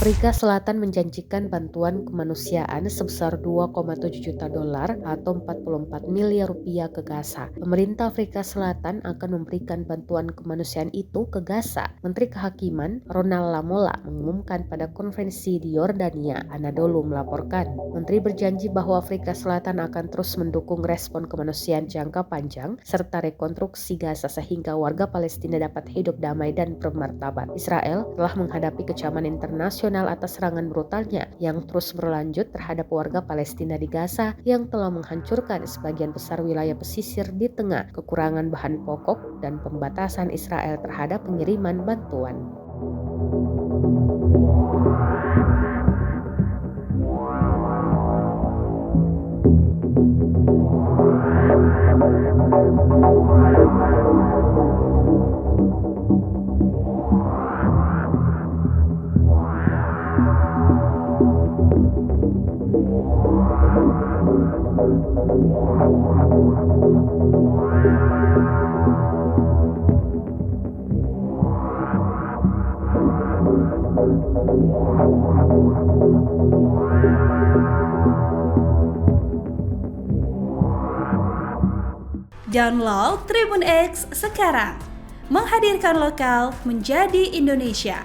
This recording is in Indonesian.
Afrika Selatan menjanjikan bantuan kemanusiaan sebesar 2,7 juta dolar atau 44 miliar rupiah ke Gaza. Pemerintah Afrika Selatan akan memberikan bantuan kemanusiaan itu ke Gaza. Menteri Kehakiman Ronald Lamola mengumumkan pada konferensi di Yordania, Anadolu melaporkan. Menteri berjanji bahwa Afrika Selatan akan terus mendukung respon kemanusiaan jangka panjang serta rekonstruksi Gaza sehingga warga Palestina dapat hidup damai dan bermartabat. Israel telah menghadapi kecaman internasional atas serangan brutalnya yang terus berlanjut terhadap warga Palestina di Gaza yang telah menghancurkan sebagian besar wilayah pesisir di tengah kekurangan bahan pokok dan pembatasan Israel terhadap pengiriman bantuan. Download Tribun X sekarang, menghadirkan lokal menjadi Indonesia.